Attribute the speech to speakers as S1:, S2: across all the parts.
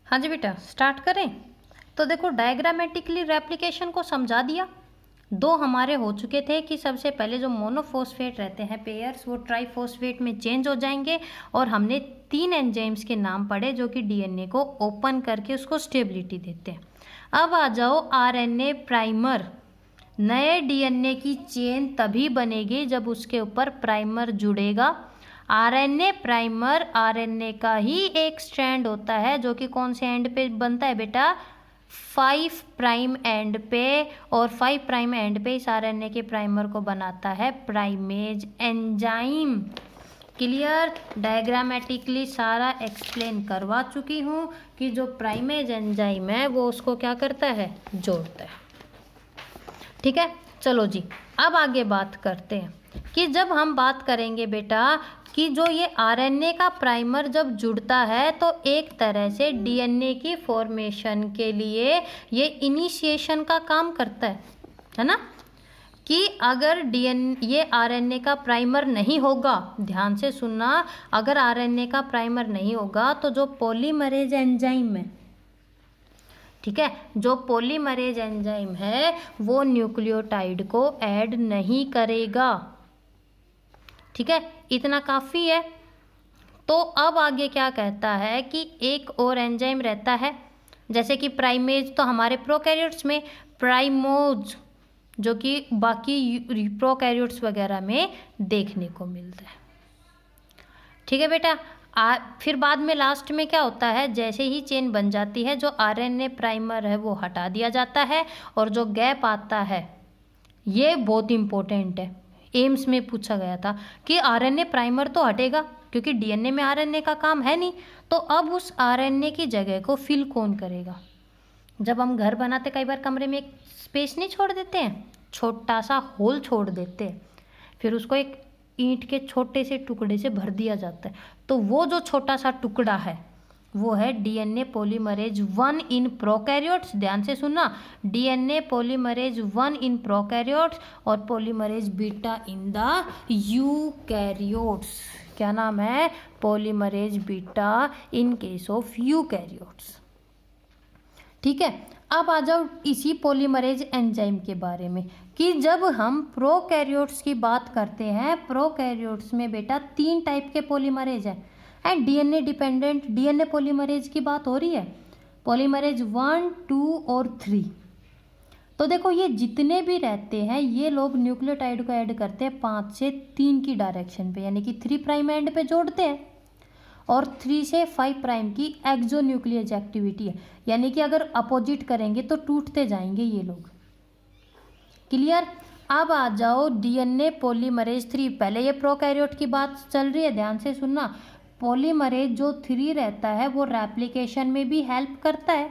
S1: हाँ जी बेटा, स्टार्ट करें। तो देखो, डायग्रामेटिकली रेप्लिकेशन को समझा दिया। दो हमारे हो चुके थे कि सबसे पहले जो मोनोफॉस्फेट रहते हैं पेयर्स, वो ट्राइफॉस्फेट में चेंज हो जाएंगे, और हमने 3 एंजाइम्स के नाम पढ़े जो कि डीएनए को ओपन करके उसको स्टेबिलिटी देते हैं। अब आ जाओ आरएनए प्राइमर। नए डीएनए की चेन तभी बनेगी जब उसके ऊपर प्राइमर जुड़ेगा। आरएनए प्राइमर आरएनए का ही एक स्ट्रैंड होता है जो कि कौन से एंड पे बनता है बेटा, 5 प्राइम एंड पे, और 5 प्राइम एंड पे इस आरएनए के प्राइमर को बनाता है प्राइमेज एंजाइम। क्लियर? डायग्रामेटिकली सारा एक्सप्लेन करवा चुकी हूँ कि जो प्राइमेज एंजाइम है वो उसको क्या करता है, जोड़ता है। ठीक है, चलो जी, अब आगे बात करते हैं कि जब हम बात करेंगे बेटा कि जो ये आरएनए का प्राइमर जब जुड़ता है तो एक तरह से डीएनए की फॉर्मेशन के लिए ये इनिशिएशन का काम करता है ना। कि अगर ये आरएनए का प्राइमर नहीं होगा, ध्यान से सुनना, अगर आरएनए का प्राइमर नहीं होगा तो जो पॉलीमरेज एंजाइम है, ठीक है, जो पॉलीमरेज एंजाइम है वो न्यूक्लियोटाइड को ऐड नहीं करेगा। ठीक है, इतना काफ़ी है। तो अब आगे क्या कहता है कि एक और एंजाइम रहता है, जैसे कि प्राइमेज तो हमारे प्रोकैरियोट्स में, प्राइमोज जो कि बाकी प्रोकैरियोट्स वगैरह में देखने को मिलता है। ठीक है बेटा, फिर बाद में लास्ट में क्या होता है, जैसे ही चेन बन जाती है जो आरएनए प्राइमर है वो हटा दिया जाता है, और जो गैप आता है ये बहुत इंपॉर्टेंट है, एम्स में पूछा गया था कि आरएनए प्राइमर तो हटेगा क्योंकि डीएनए में आरएनए का काम है नहीं, तो अब उस आरएनए की जगह को फिल कौन करेगा। जब हम घर बनाते कई बार कमरे में एक स्पेस नहीं छोड़ देते हैं, छोटा सा होल छोड़ देते हैं, फिर उसको एक ईंट के छोटे से टुकड़े से भर दिया जाता है, तो वो जो छोटा सा टुकड़ा है वो है डीएनए पॉलीमरेज 1 इन प्रोकैरियोट्स। ध्यान से सुनना, डीएनए पॉलीमरेज 1 इन प्रोकैरियोट्स और polymerase beta in the eukaryotes. क्या नाम है, polymerase beta in case of eukaryotes. ठीक है, अब आ जाओ इसी पॉलीमरेज एंजाइम के बारे में कि जब हम प्रोकैरियोट्स की बात करते हैं, प्रोकैरियोट्स में बेटा 3 टाइप के पॉलीमरेज हैं, and DNA dependent DNA polymerase की बात हो रही है, पॉलीमरेज 1, 2 और 3। तो देखो ये जितने भी रहते हैं ये लोग न्यूक्लियोटाइड को ऐड करते हैं 5 से 3 की डायरेक्शन पे, यानी कि 3 प्राइम एंड पे जोड़ते हैं, और 3 से 5 प्राइम की एक्सोन्यूक्लियस एक्टिविटी है, यानी कि अगर अपोजिट करेंगे तो टूटते जाएंगे ये लोग। क्लियर? अब आ जाओ डीएनए पॉलीमरेज 3। पहले ये प्रोकैरियोट की बात चल रही है, ध्यान से सुनना। पॉलीमरेज जो 3 रहता है वो रेप्लिकेशन में भी हेल्प करता है,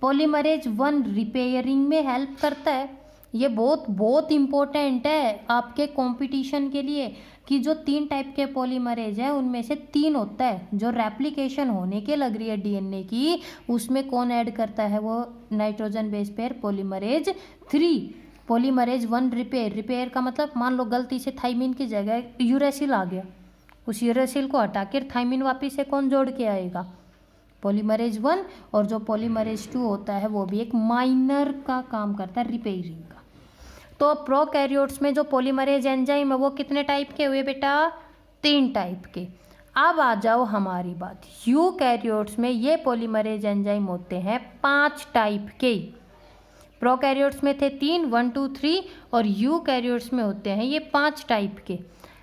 S1: पॉलीमरेज 1 रिपेयरिंग में हेल्प करता है। ये बहुत बहुत इम्पोर्टेंट है आपके कंपटीशन के लिए कि जो 3 टाइप के पॉलीमरेज है उनमें से 3 होता है जो रेप्लिकेशन होने के लग रही है डीएनए की, उसमें कौन ऐड करता है, वो nitrogen base pair polymerase 3। Polymerase 1 repair का मतलब मान लो गलती से थाइमिन की जगह यूरेसिल आ गया, उस यूरेसिल को हटा कर थाइमिन वापिस से कौन जोड़ के आएगा, पॉलीमरेज 1। और जो पॉलीमरेज 2 होता है वो भी एक माइनर का काम करता है, रिपेयरिंग का। तो प्रोकैरियोट्स में जो पॉलीमरेज एंजाइम है वो कितने टाइप के हुए बेटा, 3 टाइप के। अब आ जाओ हमारी बात, यूकैरियोट्स में ये पॉलीमरेज एंजाइम होते हैं 5 टाइप के। प्रोकैरियोट्स में थे 3, 1, 2, 3, और यूकैरियोट्स में होते हैं ये 5 टाइप के,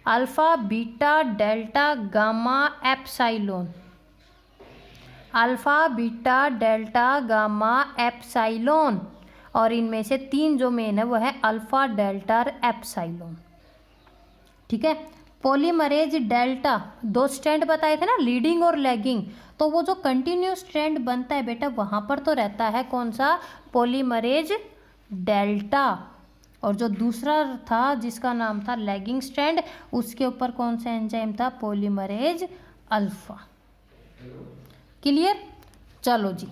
S1: alpha, beta, delta, gamma, epsilon. Alpha, beta, delta, gamma, epsilon, और इनमें से 3 जो मेन है वो है अल्फा, डेल्टा और एप्साइलोन। ठीक है, पॉलीमरेज डेल्टा 2 स्ट्रैंड बताए थे ना, लीडिंग और लैगिंग, तो वो जो कंटिन्यूस स्ट्रैंड बनता है बेटा वहाँ पर तो रहता है कौन सा, पॉलीमरेज डेल्टा, और जो दूसरा था जिसका नाम था लैगिंग स्ट्रैंड उसके ऊपर कौन सा एंजाइम था, पॉलीमरेज अल्फा। क्लियर? चलो जी,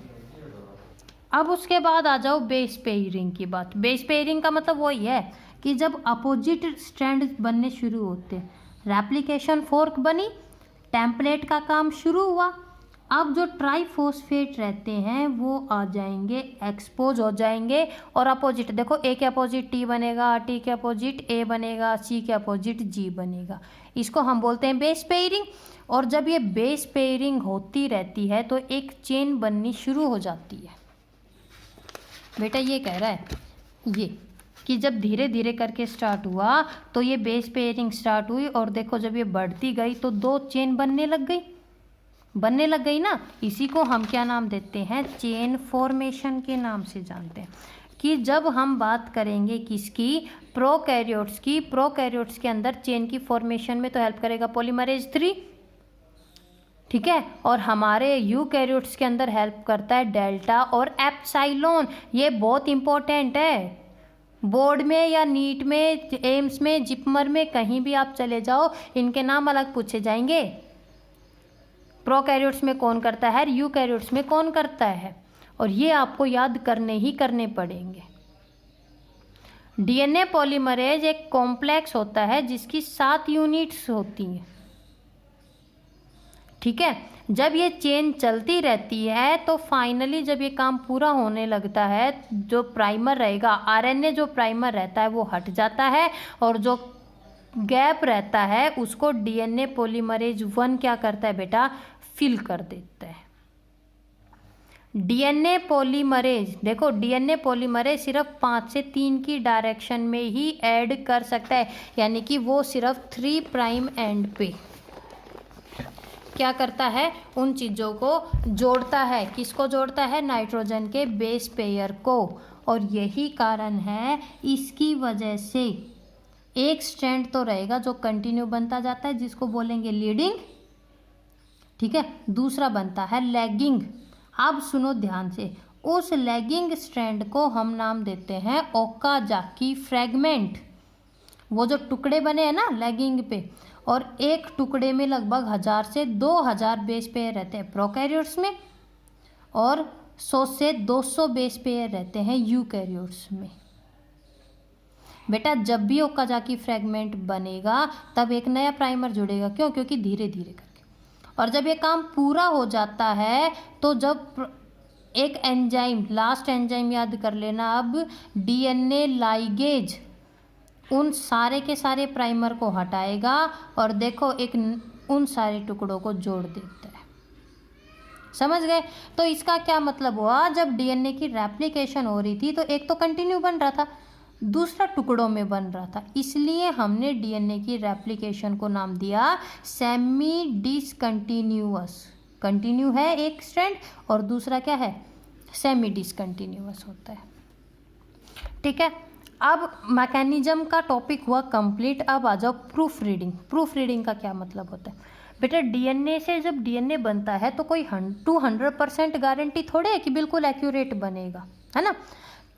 S1: अब उसके बाद आ जाओ बेस पेयरिंग की बात। बेस पेयरिंग का मतलब वही है कि जब अपोजिट स्ट्रैंड बनने शुरू होते, रेप्लिकेशन फोर्क बनी, टेम्पलेट का काम शुरू हुआ, अब जो ट्राइफॉस्फेट रहते हैं वो आ जाएंगे, एक्सपोज हो जाएंगे, और अपोजिट देखो, ए के अपोजिट टी बनेगा, टी के अपोजिट ए बनेगा, सी के अपोजिट जी बनेगा। इसको हम बोलते हैं बेस पेयरिंग। और जब ये बेस पेयरिंग होती रहती है तो एक चेन बननी शुरू हो जाती है। बेटा ये कह रहा है ये कि जब धीरे धीरे करके स्टार्ट हुआ तो ये बेस पेयरिंग स्टार्ट हुई, और देखो जब ये बढ़ती गई तो 2 चेन बनने लग गई ना। इसी को हम क्या नाम देते हैं, चेन फॉर्मेशन के नाम से जानते हैं। कि जब हम बात करेंगे किसकी, प्रोकैरियोट्स की, प्रोकैरियोट्स के अंदर चेन की फॉर्मेशन में तो हेल्प करेगा पॉलीमरेज 3, ठीक है। और हमारे यूकैरियोट्स के अंदर हेल्प करता है डेल्टा और एप्सिलॉन। ये बहुत इंपॉर्टेंट है, बोर्ड में या नीट में, एम्स में, जिपमर में, कहीं भी आप चले जाओ इनके नाम अलग पूछे जाएंगे। प्रोकैरियोट्स में कौन करता है, यूकैरियोट्स में कौन करता है, और ये आपको याद करने पड़ेंगे। डीएनए पॉलीमरेज एक कॉम्प्लेक्स होता है जिसकी 7 यूनिट्स होती हैं, ठीक है। जब ये चेन चलती रहती है तो फाइनली जब ये काम पूरा होने लगता है, जो प्राइमर रहेगा, आरएनए जो प्राइमर रहता है वो हट जाता है, और जो गैप रहता है उसको डीएनए पॉलीमरेज 1 क्या करता है बेटा, फिल कर देता है। डीएनए पॉलीमरेज, देखो डीएनए पॉलीमरेज सिर्फ 5 से 3 की डायरेक्शन में ही ऐड कर सकता है, यानी कि वो सिर्फ 3 प्राइम एंड पे क्या करता है, उन चीज़ों को जोड़ता है। किसको जोड़ता है, नाइट्रोजन के बेस पेयर को। और यही कारण है, इसकी वजह से एक स्ट्रैंड तो रहेगा जो कंटिन्यू बनता जाता है जिसको बोलेंगे लीडिंग, ठीक है। दूसरा बनता है लैगिंग। अब सुनो ध्यान से, उस लैगिंग स्ट्रैंड को हम नाम देते हैं ओकाजाकी फ्रैगमेंट। वो जो टुकड़े बने हैं ना लैगिंग पे, और एक टुकड़े में लगभग 1000 से 2000 बेस पेयर रहते हैं प्रोकैरियोट्स में, और 100 से 200 बेस पेयर रहते हैं यूकैरियोट्स में। बेटा जब भी ओकाजाकी फ्रैगमेंट बनेगा तब एक नया प्राइमर जुड़ेगा, क्यों, क्योंकि धीरे धीरे करके। और जब ये काम पूरा हो जाता है तो जब एक एंजाइम, लास्ट एंजाइम याद कर लेना अब, डीएनए लाइगेज, उन सारे के सारे प्राइमर को हटाएगा और देखो एक उन सारे टुकड़ों को जोड़ देता है। समझ गए। तो इसका क्या मतलब हुआ, जब डीएनए की रेप्लिकेशन हो रही थी तो एक तो कंटिन्यू बन रहा था, दूसरा टुकड़ों में बन रहा था, इसलिए हमने डीएनए की रेप्लिकेशन को नाम दिया सेमी डिसकंटिन्यूअस। कंटिन्यू है एक स्ट्रैंड और दूसरा क्या है, सेमी डिसकंटिन्यूअस होता है, ठीक है। अब मैकेनिज्म का टॉपिक हुआ कंप्लीट। अब आ जाओ प्रूफ रीडिंग। प्रूफ रीडिंग का क्या मतलब होता है बेटा, डीएनए से जब डीएनए बनता है तो कोई 200% गारंटी थोड़े है कि बिल्कुल एक्यूरेट बनेगा, है ना।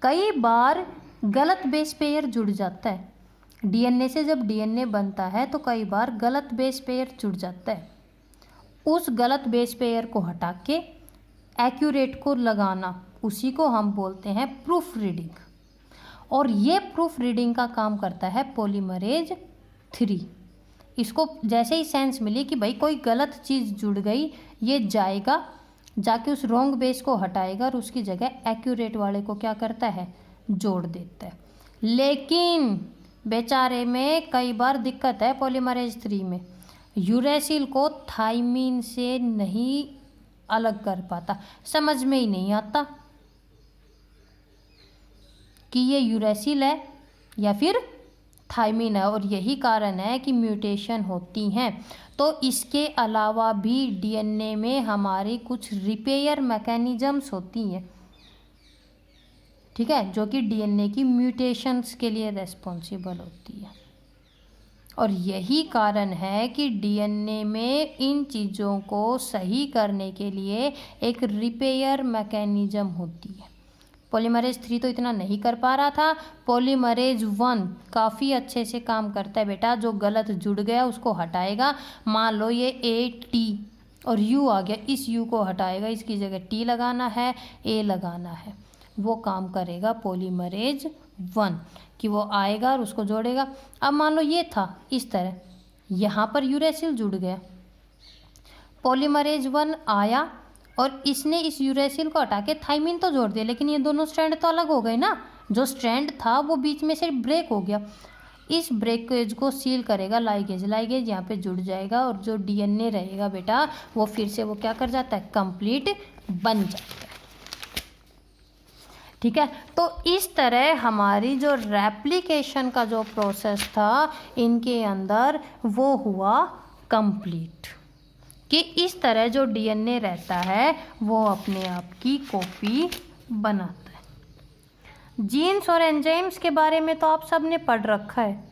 S1: कई बार गलत बेस पेयर जुड़ जाता है। डीएनए से जब डीएनए बनता है तो कई बार गलत बेस पेयर जुड़ जाता है। उस गलत बेस पेयर को हटा के एक्यूरेट को लगाना, उसी को हम बोलते हैं प्रूफ रीडिंग। और ये प्रूफ रीडिंग का काम करता है पॉलीमरेज 3। इसको जैसे ही सेंस मिली कि भाई कोई गलत चीज़ जुड़ गई, ये जाएगा जाके उस रॉन्ग बेस को हटाएगा और उसकी जगह एक्यूरेट वाले को क्या करता है, जोड़ देता है। लेकिन बेचारे में कई बार दिक्कत है पॉलीमरेज 3 में, यूरेसिल को थाइमीन से नहीं अलग कर पाता, समझ में ही नहीं आता कि ये यूरेसिल है या फिर थाइमीन है, और यही कारण है कि म्यूटेशन होती हैं। तो इसके अलावा भी डीएनए में हमारी कुछ रिपेयर मैकेनिज्म्स होती हैं, ठीक है, जो कि डीएनए की म्यूटेशंस के लिए रेस्पॉन्सिबल होती है। और यही कारण है कि डीएनए में इन चीज़ों को सही करने के लिए एक रिपेयर मैकेनिज्म होती है। पॉलीमरेज 3 तो इतना नहीं कर पा रहा था, पॉलीमरेज 1 काफ़ी अच्छे से काम करता है बेटा। जो गलत जुड़ गया उसको हटाएगा, मान लो ये AT और U आ गया, इस U को हटाएगा, इसकी जगह T लगाना है, A लगाना है, वो काम करेगा पॉलीमरेज 1 कि वो आएगा और उसको जोड़ेगा। अब मान लो ये था इस तरह, यहाँ पर यूरेसिल जुड़ गया पॉलीमरेज 1 आया और इसने इस यूरेसिल को हटा के थाइमिन तो जोड़ दिया, लेकिन ये दोनों स्ट्रैंड तो अलग हो गए ना। जो स्ट्रैंड था वो बीच में से ब्रेक हो गया। इस ब्रेकेज को सील करेगा लाइगेज। लाइगेज यहाँ पे जुड़ जाएगा और जो डीएनए रहेगा बेटा वो फिर से वो क्या कर जाता है, कंप्लीट बन जाता है। ठीक है, तो इस तरह हमारी जो रेप्लिकेशन का जो प्रोसेस था इनके अंदर वो हुआ कंप्लीट, कि इस तरह जो डीएनए रहता है वो अपने आप की कॉपी बनाता है। जीन्स और एंजाइम्स के बारे में तो आप सब ने पढ़ रखा है।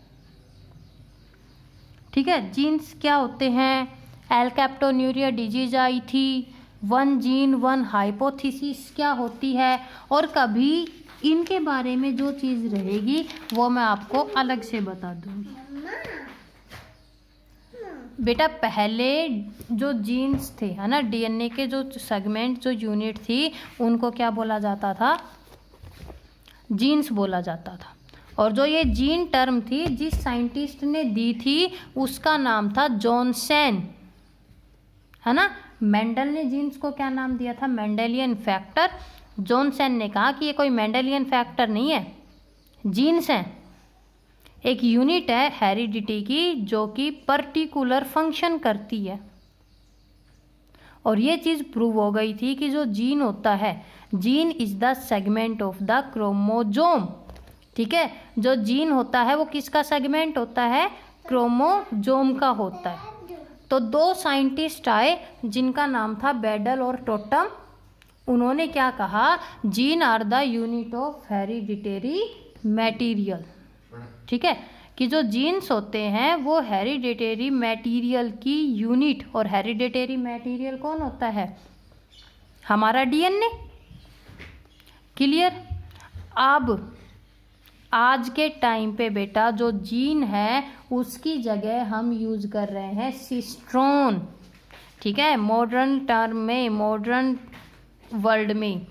S1: ठीक है, जीन्स क्या होते हैं, एल्केप्टोन्यूरिया डिजीज आई थी, 1 जीन 1 हाइपोथेसिस क्या होती है, और कभी इनके बारे में जो चीज़ रहेगी वो मैं आपको अलग से बता दूँगी। बेटा पहले जो जीन्स थे है ना, डीएनए के जो सेगमेंट जो यूनिट थी उनको क्या बोला जाता था, जीन्स बोला जाता था। और जो ये जीन टर्म थी जिस साइंटिस्ट ने दी थी उसका नाम था जॉनसन, है ना। मेंडल ने जीन्स को क्या नाम दिया था, मेंडेलियन फैक्टर। जॉनसन ने कहा कि ये कोई मेंडेलियन फैक्टर नहीं है, जीन्स हैं, एक यूनिट है हेरिडिटी की जो कि पर्टिकुलर फंक्शन करती है। और ये चीज़ प्रूव हो गई थी कि जो जीन होता है, gene is the segment of the chromosome. ठीक है, जो जीन होता है वो किसका सेगमेंट होता है, क्रोमोजोम का होता है। तो 2 साइंटिस्ट आए जिनका नाम था बेडल और टोटम। उन्होंने क्या कहा, gene are the unit of hereditary material. ठीक है, कि जो जीन्स होते हैं वो हेरिडिटरी मटेरियल की यूनिट, और हेरिडिटरी मटेरियल कौन होता है, हमारा डीएनए। क्लियर। अब आज के टाइम पे बेटा जो जीन है उसकी जगह हम यूज़ कर रहे हैं सिस्ट्रोन। ठीक है, मॉडर्न टर्म में, मॉडर्न वर्ल्ड में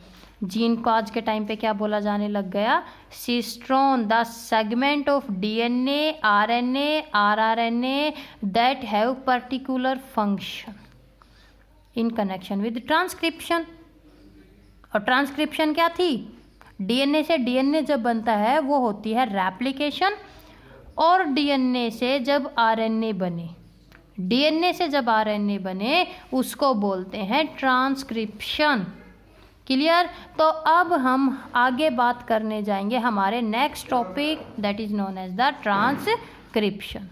S1: जीन को आज के टाइम पे क्या बोला जाने लग गया, cistron, the segment of DNA, RNA, rRNA that have particular function in connection with transcription. और ट्रांसक्रिप्शन क्या थी, डीएनए से डीएनए जब बनता है वो होती है रेप्लिकेशन, और डीएनए से जब आरएनए बने, डीएनए से जब आरएनए बने उसको बोलते हैं ट्रांसक्रिप्शन। क्लियर। तो अब हम आगे बात करने जाएंगे हमारे next topic that is known as the transcription.